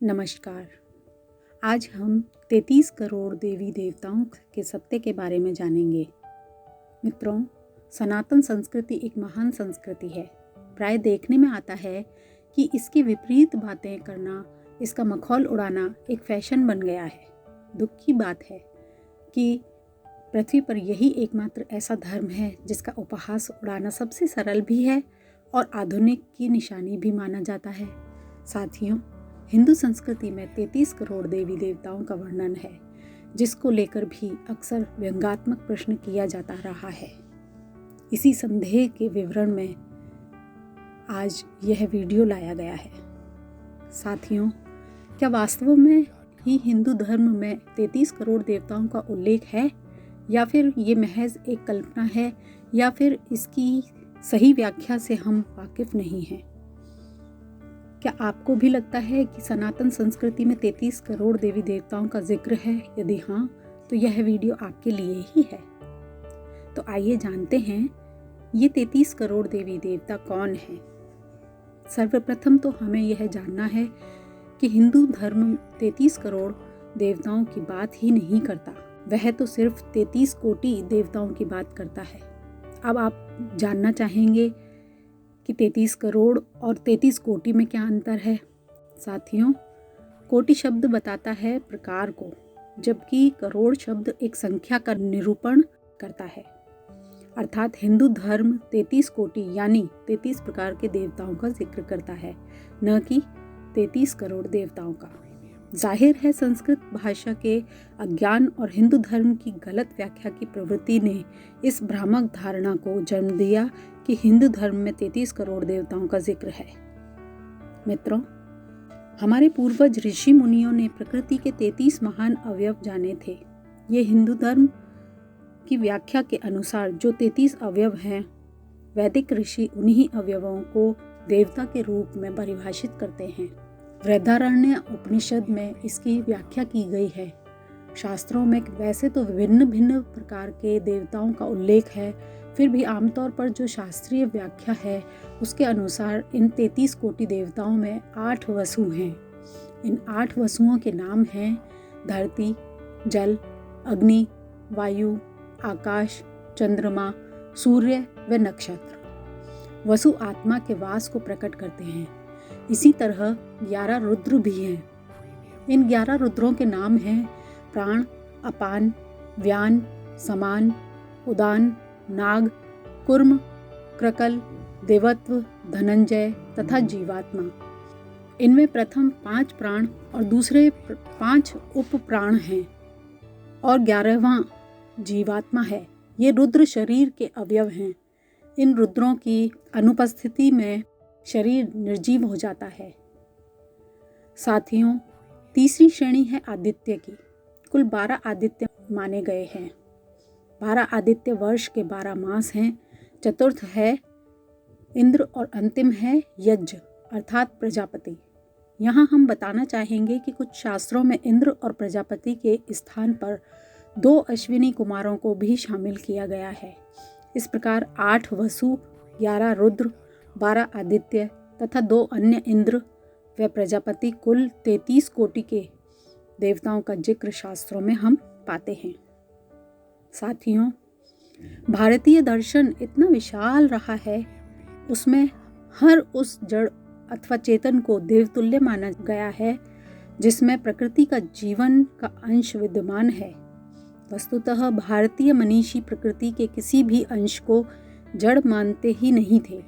नमस्कार। आज हम 33 करोड़ देवी देवताओं के सत्य के बारे में जानेंगे। मित्रों, सनातन संस्कृति एक महान संस्कृति है। प्राय देखने में आता है कि इसकी विपरीत बातें करना, इसका मखौल उड़ाना एक फैशन बन गया है। दुख की बात है कि पृथ्वी पर यही एकमात्र ऐसा धर्म है जिसका उपहास उड़ाना सबसे सरल भी है और आधुनिक की निशानी भी माना जाता है। साथियों, हिंदू संस्कृति में 33 करोड़ देवी देवताओं का वर्णन है, जिसको लेकर भी अक्सर व्यंग्यात्मक प्रश्न किया जाता रहा है। इसी संदेह के विवरण में आज यह वीडियो लाया गया है। साथियों, क्या वास्तव में ही हिंदू धर्म में 33 करोड़ देवताओं का उल्लेख है, या फिर ये महज एक कल्पना है, या फिर इसकी सही व्याख्या से हम वाकिफ नहीं हैं? क्या आपको भी लगता है कि सनातन संस्कृति में 33 करोड़ देवी देवताओं का जिक्र है? यदि हाँ, तो यह वीडियो आपके लिए ही है। तो आइए जानते हैं ये 33 करोड़ देवी देवता कौन हैं। सर्वप्रथम तो हमें यह जानना है कि हिंदू धर्म 33 करोड़ देवताओं की बात ही नहीं करता, वह तो सिर्फ 33 कोटि देवताओं की बात करता है। अब आप जानना चाहेंगे कि 33 करोड़ और 33 कोटि में क्या अंतर है। साथियों, कोटि शब्द बताता है प्रकार को, जबकि करोड़ शब्द एक संख्या का निरूपण करता है। अर्थात हिंदू धर्म 33 कोटि यानी 33 प्रकार के देवताओं का जिक्र करता है, न कि 33 करोड़ देवताओं का। जाहिर है, संस्कृत भाषा के अज्ञान और हिंदू धर्म की गलत व्याख्या की प्रवृत्ति ने इस भ्रामक धारणा को जन्म दिया कि हिंदू धर्म में 33 करोड़ देवताओं का जिक्र है। मित्रों, हमारे पूर्वज ऋषि मुनियों ने प्रकृति के 33 महान अवयव जाने थे। ये हिंदू धर्म की व्याख्या के अनुसार जो 33 अवयव हैं, वैदिक ऋषि उन्हीं अवयवों को देवता के रूप में परिभाषित करते हैं। बृहदारण्य उपनिषद में इसकी व्याख्या की गई है। शास्त्रों में वैसे तो भिन्न भिन्न प्रकार के देवताओं का उल्लेख है, फिर भी आमतौर पर जो शास्त्रीय व्याख्या है उसके अनुसार इन 33 कोटि देवताओं में 8 वसु हैं। इन 8 वसुओं के नाम हैं धरती, जल, अग्नि, वायु, आकाश, चंद्रमा, सूर्य व नक्षत्र। वसु आत्मा के वास को प्रकट करते हैं। इसी तरह 11 रुद्र भी हैं। इन 11 रुद्रों के नाम हैं प्राण, अपान, व्यान, समान, उदान, नाग, कुर्म, क्रकल, देवत्व, धनंजय तथा जीवात्मा। इनमें प्रथम 5 प्राण और दूसरे 5 उप प्राण हैं और 11वां जीवात्मा है। ये रुद्र शरीर के अवयव हैं। इन रुद्रों की अनुपस्थिति में शरीर निर्जीव हो जाता है। साथियों, तीसरी श्रेणी है आदित्य की। कुल 12 आदित्य माने गए हैं। 12 आदित्य वर्ष के 12 मास हैं। चतुर्थ है इंद्र और अंतिम है यज्ञ अर्थात प्रजापति। यहाँ हम बताना चाहेंगे कि कुछ शास्त्रों में इंद्र और प्रजापति के स्थान पर 2 अश्विनी कुमारों को भी शामिल किया गया है। इस प्रकार 8 वसु, 11 रुद्र, 12 आदित्य तथा 2 अन्य इंद्र व प्रजापति, कुल 33 कोटि के देवताओं का जिक्र शास्त्रों में हम पाते हैं। साथियों, भारतीय दर्शन इतना विशाल रहा है, उसमें हर उस जड़ अथवा चेतन को देवतुल्य माना गया है जिसमें प्रकृति का जीवन का अंश विद्यमान है। वस्तुतः भारतीय मनीषी प्रकृति के किसी भी अंश को जड़ मानते ही नहीं थे।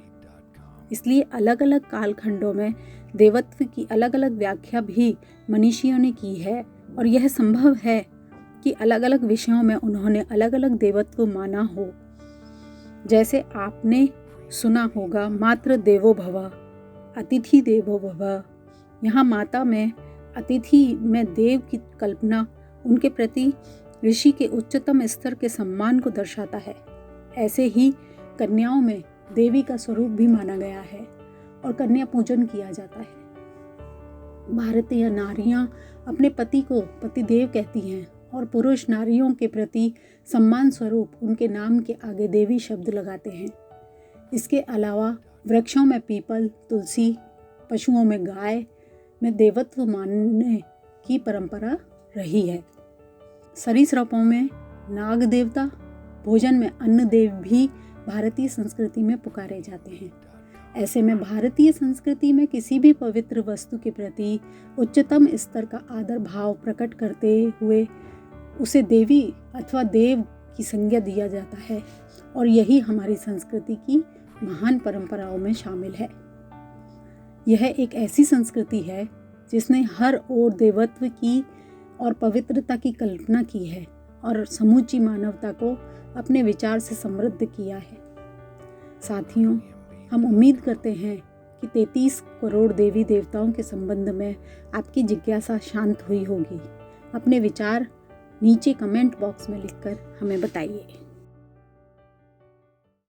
इसलिए अलग अलग कालखंडों में देवत्व की अलग अलग व्याख्या भी मनीषियों ने की है, और यह संभव है कि अलग अलग विषयों में उन्होंने अलग अलग देवत्व माना हो। जैसे आपने सुना होगा मातृ देवो भव, अतिथि देवो भव। यहाँ माता में, अतिथि में देव की कल्पना उनके प्रति ऋषि के उच्चतम स्तर के सम्मान को दर्शाता है। ऐसे ही कन्याओं में देवी का स्वरूप भी माना गया है और कन्या पूजन किया जाता है। भारतीय नारियां अपने पति को पतिदेव कहती हैं और पुरुष नारियों के प्रति सम्मान स्वरूप उनके नाम के आगे देवी शब्द लगाते हैं। इसके अलावा वृक्षों में पीपल, तुलसी, पशुओं में गाय, में देवत्व मानने की परंपरा रही है। सरीसृपों में नाग देवता, भोजन में अन्न देव भी भारतीय संस्कृति में पुकारे जाते हैं। ऐसे में भारतीय संस्कृति में किसी भी पवित्र वस्तु के प्रति उच्चतम स्तर का आदर भाव प्रकट करते हुए उसे देवी अथवा देव की संज्ञा दिया जाता है, और यही हमारी संस्कृति की महान परंपराओं में शामिल है। यह एक ऐसी संस्कृति है जिसने हर ओर देवत्व की और पवित्रता की कल्पना की है और समूची मानवता को अपने विचार से समृद्ध किया है। साथियों, हम उम्मीद करते हैं कि 33 करोड़ देवी देवताओं के संबंध में आपकी जिज्ञासा शांत हुई होगी। अपने विचार नीचे कमेंट बॉक्स में लिखकर हमें बताइए।